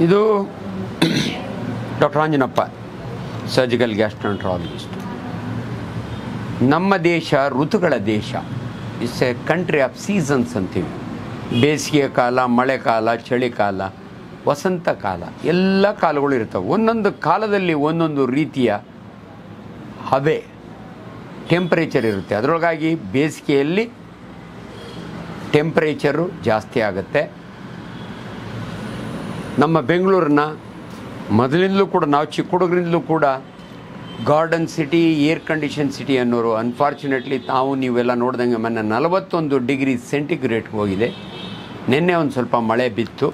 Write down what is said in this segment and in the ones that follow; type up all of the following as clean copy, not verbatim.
ಇದು doctor Anjanappa, surgical gastroenterologist. ನಮ್ಮ ದೇಶ ಋತುಗಳ ದೇಶ. It's A country of seasons ಅಂತೀವಿ. ಬೇಸಿಗೆ ಕಾಲ, ಮಳೆಕಾಲ, ಚಳಿಕಾಲ, ವಸಂತ ಕಾಲ, ಎಲ್ಲ ಕಾಲಗಳು ಇರ್ತವೆ. ಒಂದೊಂದು ಕಾಲದಲ್ಲಿ ಒಂದೊಂದು ರೀತಿಯ ಹವೆ, ಟೆಂಪರೇಚರ್ ಇರುತ್ತೆ. ಅದರೊಳಗಾಗಿ ಬೇಸಿಗೆಯಲ್ಲಿ ಟೆಂಪರೇಚರು ಜಾಸ್ತಿ ಆಗುತ್ತೆ. ನಮ್ಮ ಬೆಂಗಳೂರನ್ನ ಮೊದಲಿಂದಲೂ ಕೂಡ, ನಾವು ಚಿಕ್ಕ ಹುಡುಗರಿಂದಲೂ ಕೂಡ garden city, air condition city ಅನ್ನೋರು. ಅನ್ಫಾರ್ಚುನೇಟ್ಲಿ ನೀವೆಲ್ಲ ನೋಡ್ದಂಗೆ ಮೊನ್ನೆ 41 ಡಿಗ್ರಿ ಸೆಂಟಿಗ್ರೇಡ್ಗೆ ಹೋಗಿದೆ. ನಿನ್ನೆ ಒಂದು ಸ್ವಲ್ಪ ಮಳೆ ಬಿತ್ತು.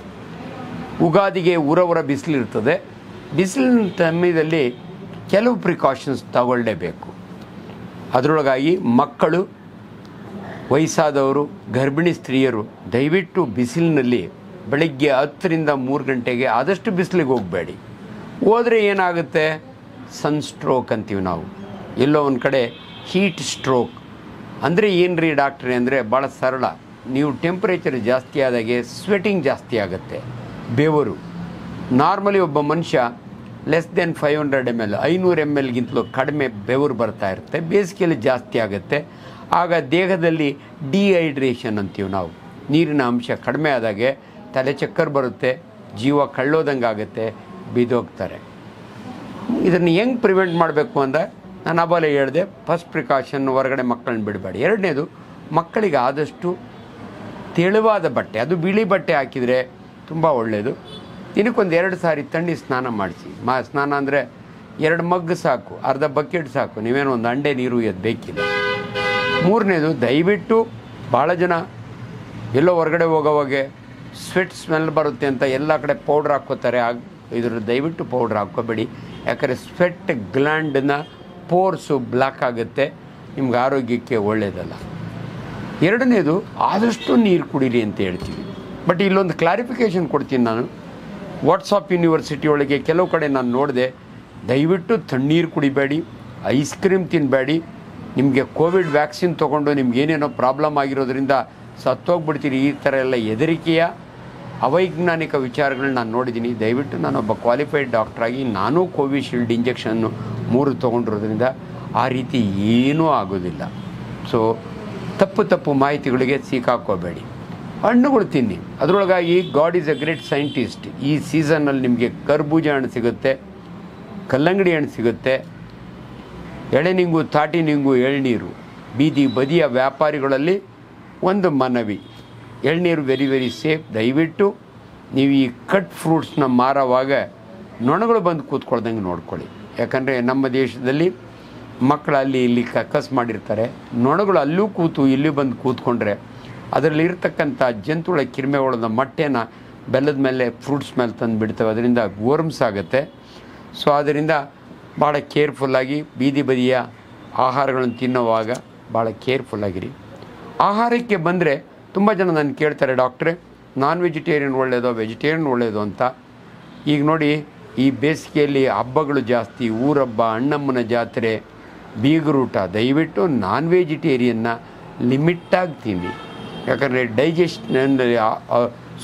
ಉಗಾದಿಗೆ ಊರ ಬಿಸಿಲಿರ್ತದೆ. ಬಿಸಿಲಿನ ಸಮಯದಲ್ಲಿ ಕೆಲವು ಪ್ರಿಕಾಷನ್ಸ್ ತಗೊಳ್ಳೇಬೇಕು. ಅದರೊಳಗಾಗಿ ಮಕ್ಕಳು, ವಯಸ್ಸಾದವರು, ಗರ್ಭಿಣಿ ಸ್ತ್ರೀಯರು ದಯವಿಟ್ಟು ಬಿಸಿಲಿನಲ್ಲಿ ಬೆಳಗ್ಗೆ 10ರಿಂದ 3 ಗಂಟೆಗೆ ಆದಷ್ಟು ಬಿಸಿಲಿಗೆ ಹೋಗಬೇಡಿ. ಹೋದರೆ ಏನಾಗುತ್ತೆ, ಸನ್ಸ್ಟ್ರೋಕ್ ಅಂತೀವಿ ನಾವು. ಎಲ್ಲೋ ಒಂದು ಕಡೆ ಹೀಟ್ ಸ್ಟ್ರೋಕ್ ಅಂದರೆ ಏನು ರೀ ಡಾಕ್ಟ್ರೇ ಅಂದರೆ ಭಾಳ ಸರಳ. ನೀವು ಟೆಂಪ್ರೇಚರ್ ಜಾಸ್ತಿ ಆದಾಗೆ ಸ್ವೆಟಿಂಗ್ ಜಾಸ್ತಿ ಆಗುತ್ತೆ, ಬೆವರು. ನಾರ್ಮಲಿ ಒಬ್ಬ ಮನುಷ್ಯ ಲೆಸ್ ದೆನ್ 500 ml 500 mlಗಿಂತಲೂ ಕಡಿಮೆ ಬೆವರು ಬರ್ತಾ ಇರುತ್ತೆ. ಬೇಸಿಗೆಯಲ್ಲಿ ಜಾಸ್ತಿ ಆಗುತ್ತೆ. ಆಗ ದೇಹದಲ್ಲಿ ಡಿಹೈಡ್ರೇಷನ್ ಅಂತೀವಿ ನಾವು. ನೀರಿನ ಅಂಶ ಕಡಿಮೆ ಆದಾಗೆ ತಲೆ ಚಕ್ಕರ್ ಬರುತ್ತೆ, ಜೀವ ಕಳ್ಳೋದಂಗೆ ಆಗುತ್ತೆ, ಬಿದ್ದೋಗ್ತಾರೆ. ಇದನ್ನು ಹೆಂಗೆ ಪ್ರಿವೆಂಟ್ ಮಾಡಬೇಕು ಅಂದರೆ ನಾನು ಅಬಲೆ ಹೇಳಿದೆ, ಫಸ್ಟ್ ಪ್ರಿಕಾಷನ್ ಹೊರಗಡೆ ಮಕ್ಕಳನ್ನ ಬಿಡಬೇಡಿ. ಎರಡನೇದು, ಮಕ್ಕಳಿಗೆ ಆದಷ್ಟು ತೆಳುವಾದ ಬಟ್ಟೆ, ಅದು ಬಿಳಿ ಬಟ್ಟೆ ಹಾಕಿದರೆ ತುಂಬ ಒಳ್ಳೆಯದು. ದಿನಕ್ಕೊಂದು 2 ಸಾರಿ ತಣ್ಣಿ ಸ್ನಾನ ಮಾಡಿಸಿ. ಸ್ನಾನ ಅಂದರೆ 2 ಮಗ್ ಸಾಕು, ಅರ್ಧ ಬಕೆಟ್ ಸಾಕು. ನೀವೇನೋ ಒಂದು ಅಂಡೆ ನೀರು ಎದ್ದು ಬೇಕಿಲ್ಲ. ಮೂರನೇದು, ದಯವಿಟ್ಟು ಭಾಳ ಜನ ಎಲ್ಲೋ ಹೊರಗಡೆ ಹೋಗೋವಾಗೆ ಸ್ವೆಟ್ ಸ್ಮೆಲ್ ಬರುತ್ತೆ ಅಂತ ಎಲ್ಲ ಕಡೆ ಪೌಡ್ರ್ ಹಾಕ್ಕೋತಾರೆ. ಇದ್ರ ದಯವಿಟ್ಟು ಪೌಡ್ರ್ ಹಾಕ್ಕೋಬೇಡಿ. ಯಾಕಂದರೆ ಸ್ವೆಟ್ ಗ್ಲ್ಯಾಂಡನ್ನ ಪೋರ್ಸು ಬ್ಲಾಕ್ ಆಗುತ್ತೆ, ನಿಮ್ಗೆ ಆರೋಗ್ಯಕ್ಕೆ ಒಳ್ಳೆಯದಲ್ಲ. ಎರಡನೇದು, ಆದಷ್ಟು ನೀರು ಕುಡೀರಿ ಅಂತ ಹೇಳ್ತೀವಿ. ಬಟ್ ಇಲ್ಲೊಂದು ಕ್ಲಾರಿಫಿಕೇಷನ್ ಕೊಡ್ತೀನಿ ನಾನು. ವಾಟ್ಸಾಪ್ ಯೂನಿವರ್ಸಿಟಿ ಒಳಗೆ ಕೆಲವು ಕಡೆ ನಾನು ನೋಡಿದೆ, ದಯವಿಟ್ಟು ತಣ್ಣೀರು ಕುಡಿಬೇಡಿ, ಐಸ್ ಕ್ರೀಮ್ ತಿನ್ನಬೇಡಿ. ನಿಮಗೆ ಕೋವಿಡ್ ವ್ಯಾಕ್ಸಿನ್ ತೊಗೊಂಡು ನಿಮ್ಗೇನೇನೋ ಪ್ರಾಬ್ಲಮ್ ಆಗಿರೋದ್ರಿಂದ ಸತ್ತೋಗ್ಬಿಡ್ತೀರಿ, ಈ ಥರ ಎಲ್ಲ ಹೆದರಿಕೆಯ ಅವೈಜ್ಞಾನಿಕ ವಿಚಾರಗಳನ್ನ ನಾನು ನೋಡಿದ್ದೀನಿ. ದಯವಿಟ್ಟು ನಾನೊಬ್ಬ ಕ್ವಾಲಿಫೈಡ್ ಡಾಕ್ಟ್ರಾಗಿ ನಾನು ಕೋವಿಶೀಲ್ಡ್ ಇಂಜೆಕ್ಷನ್ನು 3 ತೊಗೊಂಡಿರೋದ್ರಿಂದ ಆ ರೀತಿ ಏನೂ ಆಗೋದಿಲ್ಲ. ಸೊ ತಪ್ಪು ಮಾಹಿತಿಗಳಿಗೆ ಸಿಕ್ಕಾಕೋಬೇಡಿ. ಹಣ್ಣುಗಳು ತಿನ್ನಿ. ಅದರೊಳಗಾಗಿ God is a great scientist. ಈ ಸೀಸನ್ನಲ್ಲಿ ನಿಮಗೆ ಕರ್ಬೂಜ ಹಣ್ಣು ಸಿಗುತ್ತೆ, ಕಲ್ಲಂಗಡಿ ಹಣ್ಣು ಸಿಗುತ್ತೆ, ಎಳೆನಿಂಗು, ತಾಟಿನಿಂಗು, ಎಳ್ನೀರು. ಬೀದಿ ಬದಿಯ ವ್ಯಾಪಾರಿಗಳಲ್ಲಿ ಒಂದು ಮನವಿ, ಎಳ್ನೀರು ವೆರಿ ಸೇಫ್. ದಯವಿಟ್ಟು ನೀವು ಈ ಕಟ್ ಫ್ರೂಟ್ಸ್ನ ಮಾರೋವಾಗ ನೊಣಗಳು ಬಂದು ಕೂತ್ಕೊಳ್ದಂಗೆ ನೋಡ್ಕೊಳ್ಳಿ. ಯಾಕಂದರೆ ನಮ್ಮ ದೇಶದಲ್ಲಿ ಮಕ್ಕಳು ಅಲ್ಲಿ ಇಲ್ಲಿ ಕಕ್ಕಸ್ ಮಾಡಿರ್ತಾರೆ. ನೊಣಗಳು ಅಲ್ಲೂ ಕೂತು ಇಲ್ಲಿ ಬಂದು ಕೂತ್ಕೊಂಡ್ರೆ ಅದರಲ್ಲಿ ಇರ್ತಕ್ಕಂಥ ಜಂತುಳ ಕಿರಿಮೆಗಳನ್ನ ಮೊಟ್ಟೆನ ಬೆಲ್ಲದ ಮೇಲೆ, ಫ್ರೂಟ್ಸ್ ಮೇಲೆ ತಂದು ಬಿಡ್ತವೆ. ಅದರಿಂದ ವರ್ಮ್ಸ್ ಆಗುತ್ತೆ. ಸೊ ಅದರಿಂದ ಭಾಳ ಕೇರ್ಫುಲ್ಲಾಗಿ ಬೀದಿ ಬದಿಯ ಆಹಾರಗಳನ್ನು ತಿನ್ನುವಾಗ ಭಾಳ ಕೇರ್ಫುಲ್ಲಾಗಿರಿ. ಆಹಾರಕ್ಕೆ ಬಂದರೆ ತುಂಬ ಜನ ನಾನು ಕೇಳ್ತಾರೆ, ಡಾಕ್ಟ್ರೇ ನಾನ್ ವೆಜಿಟೇರಿಯನ್ ಒಳ್ಳೆಯದೋ ವೆಜಿಟೇರಿಯನ್ ಒಳ್ಳೆಯದು ಅಂತ. ಈಗ ನೋಡಿ, ಈ ಬೇಸಿಗೆಯಲ್ಲಿ ಹಬ್ಬಗಳು ಜಾಸ್ತಿ, ಊರಹಬ್ಬ, ಅಣ್ಣಮ್ಮನ ಜಾತ್ರೆ, ಬೀಗರೂಟ. ದಯವಿಟ್ಟು ನಾನ್ ವೆಜಿಟೇರಿಯನ್ನ ಲಿಮಿಟ್ಟಾಗಿ ತಿನ್ನಿ. ಯಾಕಂದರೆ ಡೈಜೆಷನ್,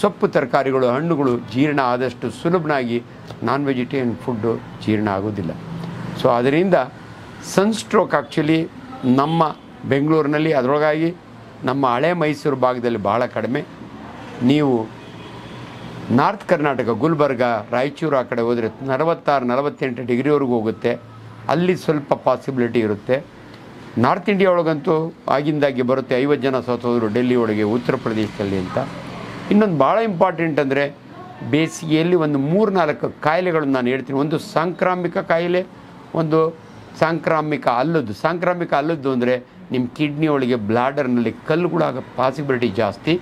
ಸೊಪ್ಪು, ತರಕಾರಿಗಳು, ಹಣ್ಣುಗಳು ಜೀರ್ಣ ಆದಷ್ಟು ಸುಲಭನಾಗಿ ನಾನ್ ವೆಜಿಟೇರಿಯನ್ ಫುಡ್ಡು ಜೀರ್ಣ ಆಗೋದಿಲ್ಲ. ಸೊ ಅದರಿಂದ ಸನ್ಸ್ಟ್ರೋಕ್ ಆ್ಯಕ್ಚುಲಿ ನಮ್ಮ ಬೆಂಗಳೂರಿನಲ್ಲಿ, ಅದರೊಳಗಾಗಿ ನಮ್ಮ ಹಳೆ ಮೈಸೂರು ಭಾಗದಲ್ಲಿ ಭಾಳ ಕಡಿಮೆ. ನೀವು ನಾರ್ತ್ ಕರ್ನಾಟಕ, ಗುಲ್ಬರ್ಗ, ರಾಯಚೂರು ಆ ಕಡೆ ಹೋದರೆ 46-48 ಡಿಗ್ರಿವರೆಗೂ ಹೋಗುತ್ತೆ. ಅಲ್ಲಿ ಸ್ವಲ್ಪ ಪಾಸಿಬಿಲಿಟಿ ಇರುತ್ತೆ. ನಾರ್ತ್ ಇಂಡಿಯಾ ಒಳಗಂತೂ ಆಗಿಂದಾಗಿ ಬರುತ್ತೆ. 50 ಜನ ಸತ್ತೋದ್ರು ಡೆಲ್ಲಿ ಒಳಗೆ, ಉತ್ತರ ಪ್ರದೇಶದಲ್ಲಿ ಅಂತ. ಇನ್ನೊಂದು ಭಾಳ ಇಂಪಾರ್ಟೆಂಟ್ ಅಂದರೆ, ಬೇಸಿಗೆಯಲ್ಲಿ ಒಂದು 3-4 ಕಾಯಿಲೆಗಳನ್ನು ನಾನು ಹೇಳ್ತೀನಿ. ಒಂದು ಸಾಂಕ್ರಾಮಿಕ ಕಾಯಿಲೆ, ಒಂದು ಸಾಂಕ್ರಾಮಿಕ ಅಲ್ಲದ್ದು ಅಂದರೆ ನಿಮ್ಮ ಕಿಡ್ನಿ ಒಳಗೆ, ಬ್ಲಾಡರ್ನಲ್ಲಿ ಕಲ್ಲುಗಳಾಗೋ ಪಾಸಿಬಿಲಿಟಿ ಜಾಸ್ತಿ.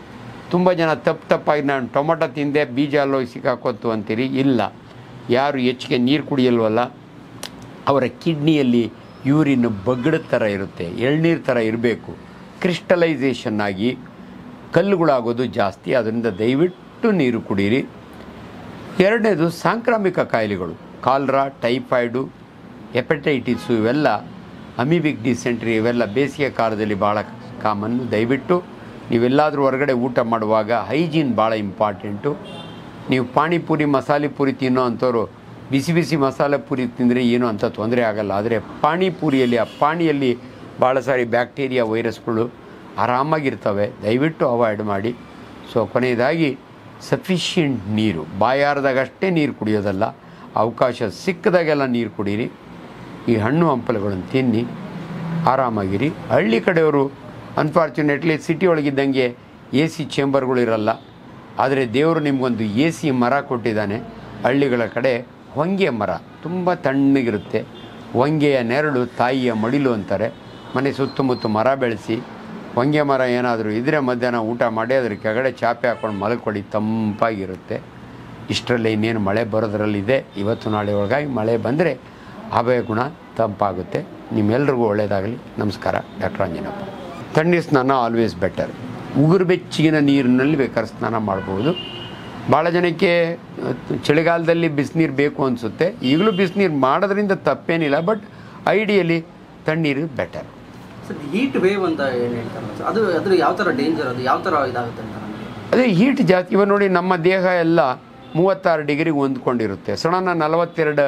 ತುಂಬ ಜನ ತಪ್ಪಾಗಿ ನಾನು ಟೊಮೊಟೊ ತಿಂದೆ ಬೀಜ ಅಲ್ಲೋಗಿ ಸಿಕ್ಕಾಕೋತು ಅಂತೀರಿ. ಇಲ್ಲ, ಯಾರು ಹೆಚ್ಚಿಗೆ ನೀರು ಕುಡಿಯಲ್ವಲ್ಲ ಅವರ ಕಿಡ್ನಿಯಲ್ಲಿ ಯೂರಿನ್ ಬಗ್ಗಡ ಥರ ಇರುತ್ತೆ, ಎಳ್ನೀರು ಥರ ಇರಬೇಕು. ಕ್ರಿಸ್ಟಲೈಸೇಷನ್ ಆಗಿ ಕಲ್ಲುಗಳಾಗೋದು ಜಾಸ್ತಿ. ಅದರಿಂದ ದಯವಿಟ್ಟು ನೀರು ಕುಡೀರಿ. ಎರಡನೇದು, ಸಾಂಕ್ರಾಮಿಕ ಕಾಯಿಲೆಗಳು, ಕಾಲ್ರಾ, ಟೈಫಾಯ್ಡು, ಹೆಪಟೈಟಿಸು, ಇವೆಲ್ಲ, ಅಮೀಬಿಕ್ ಡಿಸೆಂಟ್ರಿ, ಇವೆಲ್ಲ ಬೇಸಿಗೆ ಕಾಲದಲ್ಲಿ ಭಾಳ ಕಾಮನ್ನು. ದಯವಿಟ್ಟು ನೀವೆಲ್ಲಾದರೂ ಹೊರಗಡೆ ಊಟ ಮಾಡುವಾಗ ಹೈಜೀನ್ ಭಾಳ ಇಂಪಾರ್ಟೆಂಟು. ನೀವು ಪಾನಿಪುರಿ ಮಸಾಲೆ ಪೂರಿ ತಿನ್ನೋ ಅಂಥವ್ರು ಬಿಸಿ ಬಿಸಿ ಮಸಾಲೆ ಪೂರಿ ತಿಂದರೆ ಏನೂ ಅಂಥ ತೊಂದರೆ ಆಗಲ್ಲ. ಆದರೆ ಪಾನಿಪುರಿಯಲ್ಲಿ ಆ ಪಾನಿಯಲ್ಲಿ ಭಾಳ ಸಾರಿ ಬ್ಯಾಕ್ಟೀರಿಯಾ ವೈರಸ್ಗಳು ಆರಾಮಾಗಿರ್ತವೆ, ದಯವಿಟ್ಟು ಅವಾಯ್ಡ್ ಮಾಡಿ. ಸೊ ಕೊನೆಯದಾಗಿ ಸಫಿಷಿಯೆಂಟ್ ನೀರು, ಬಾಯಾರದಾಗಷ್ಟೇ ನೀರು ಕುಡಿಯೋದಲ್ಲ, ಅವಕಾಶ ಸಿಕ್ಕದಾಗೆಲ್ಲ ನೀರು ಕುಡೀರಿ. ಈ ಹಣ್ಣು ಹಂಪಲುಗಳನ್ನು ತಿನ್ನಿ, ಆರಾಮಾಗಿರಿ. ಹಳ್ಳಿ ಕಡೆಯವರು ಅನ್ಫಾರ್ಚುನೇಟ್ಲಿ ಸಿಟಿ ಒಳಗಿದ್ದಂಗೆ ಎ ಸಿ ಚೇಂಬರ್ಗಳು ಇರಲ್ಲ. ಆದರೆ ದೇವರು ನಿಮಗೊಂದು ಎ ಸಿ ಮರ ಕೊಟ್ಟಿದ್ದಾನೆ. ಹಳ್ಳಿಗಳ ಕಡೆ ಹೊಂಗೆ ಮರ ತುಂಬ ತಣ್ಣಗಿರುತ್ತೆ. ಹೊಂಗೆಯ ನೆರಳು ತಾಯಿಯ ಮಡಿಲು ಅಂತಾರೆ. ಮನೆ ಸುತ್ತಮುತ್ತ ಮರ ಬೆಳೆಸಿ, ಹೊಂಗೆ ಮರ ಏನಾದರೂ ಇದ್ದರೆ ಮಧ್ಯಾಹ್ನ ಊಟ ಮಾಡಿ ಅದ್ರ ಕೆಳಗಡೆ ಚಾಪೆ ಹಾಕ್ಕೊಂಡು ಮಲ್ಕೊಳ್ಳಿ, ತಂಪಾಗಿರುತ್ತೆ. ಇಷ್ಟರಲ್ಲಿ ಇನ್ನೇನು ಮಳೆ ಬರೋದ್ರಲ್ಲಿದೆ. ಇವತ್ತು ನಾಳೆ ಒಳಗಾಗಿ ಮಳೆ ಬಂದರೆ ಅಭಯ ಗುಣ ತಂಪಾಗುತ್ತೆ. ನಿಮ್ಮೆಲ್ರಿಗೂ ಒಳ್ಳೆಯದಾಗಲಿ. ನಮಸ್ಕಾರ. ಡಾಕ್ಟರ್ ಅಂಜನಪ್ಪ. ತಣ್ಣೀರು ಸ್ನಾನ ಆಲ್ವೇಸ್ ಬೆಟರ್. ಉಗುರು ಬೆಚ್ಚಗಿನ ನೀರಿನಲ್ಲಿ ಬೇಕಾದ್ರೆ ಸ್ನಾನ ಮಾಡ್ಬೋದು. ಭಾಳ ಜನಕ್ಕೆ ಚಳಿಗಾಲದಲ್ಲಿ ಬಿಸಿನೀರು ಬೇಕು ಅನಿಸುತ್ತೆ. ಈಗಲೂ ಬಿಸಿನೀರು ಮಾಡೋದ್ರಿಂದ ತಪ್ಪೇನಿಲ್ಲ, ಬಟ್ ಐಡಿಯಲಿ ತಣ್ಣೀರು ಬೆಟರ್. ಸರ್, ಹೀಟ್ ವೇವ್ ಅಂತ ಏನು ಹೇಳ್ತಾರೆ, ಅದು ಅದ್ರ ಯಾವ ಥರ ಡೇಂಜರ್, ಅದು ಯಾವ ಥರ ಇದಾಗುತ್ತೆ ಅಂತ? ಅದೇ ಹೀಟ್ ಜಾಸ್ತಿ. ಇವಾಗ ನೋಡಿ, ನಮ್ಮ ದೇಹ ಎಲ್ಲ 36 ಡಿಗ್ರಿಗೆ ಹೊಂದ್ಕೊಂಡಿರುತ್ತೆ. ಸಡನ್ನ 42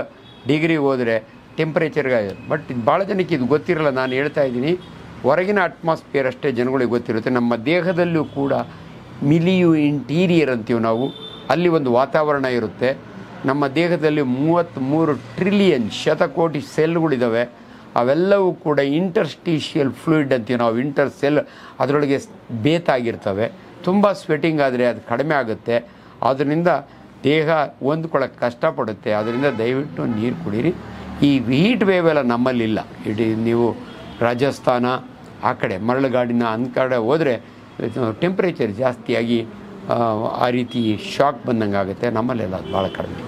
ಡಿಗ್ರಿಗೆ ಹೋದರೆ ಟೆಂಪ್ರೇಚರ್ಗೆ. ಬಟ್ ಭಾಳ ಜನಕ್ಕೆ ಇದು ಗೊತ್ತಿರಲ್ಲ. ನಾನು ಹೇಳ್ತಾ ಇದ್ದೀನಿ, ಹೊರಗಿನ ಅಟ್ಮಾಸ್ಫಿಯರ್ ಅಷ್ಟೇ ಜನಗಳಿಗೆ ಗೊತ್ತಿರುತ್ತೆ. ನಮ್ಮ ದೇಹದಲ್ಲೂ ಕೂಡ ಮಿಲಿಯು ಇಂಟೀರಿಯರ್ ಅಂತೀವಿ ನಾವು, ಅಲ್ಲಿ ಒಂದು ವಾತಾವರಣ ಇರುತ್ತೆ. ನಮ್ಮ ದೇಹದಲ್ಲಿ 33 ಟ್ರಿಲಿಯನ್ ಶತಕೋಟಿ ಸೆಲ್ಗಳಿದ್ದಾವೆ. ಅವೆಲ್ಲವೂ ಕೂಡ ಇಂಟರ್ಸ್ಟೀಷಿಯಲ್ ಫ್ಲೂಯಿಡ್ ಅಂತೀವಿ ನಾವು, ಇಂಟರ್ ಸೆಲ್, ಅದರೊಳಗೆ ಬೇತಾಗಿರ್ತವೆ. ತುಂಬ ಸ್ವೆಟಿಂಗ್ ಆದರೆ ಅದು ಕಡಿಮೆ ಆಗುತ್ತೆ. ಆದ್ದರಿಂದ ದೇಹ ಹೊಂದ್ಕೊಳ್ಳೋಕ್ಕೆ ಕಷ್ಟಪಡುತ್ತೆ. ಅದರಿಂದ ದಯವಿಟ್ಟು ನೀರು ಕುಡೀರಿ. ಈ ಹೀಟ್ ವೇವ್ ಎಲ್ಲ ನಮ್ಮಲ್ಲಿಲ್ಲ. ಇಡೀ ನೀವು ರಾಜಸ್ಥಾನ ಆ ಕಡೆ ಮರಳುಗಾಡಿನ ಕಡೆ ಹೋದರೆ ಟೆಂಪ್ರೇಚರ್ ಜಾಸ್ತಿಯಾಗಿ ಆ ರೀತಿ ಶಾಕ್ ಬಂದಂಗೆ ಆಗುತ್ತೆ. ನಮ್ಮಲ್ಲೆಲ್ಲ ಅದು ಭಾಳ ಕಡಿಮೆ.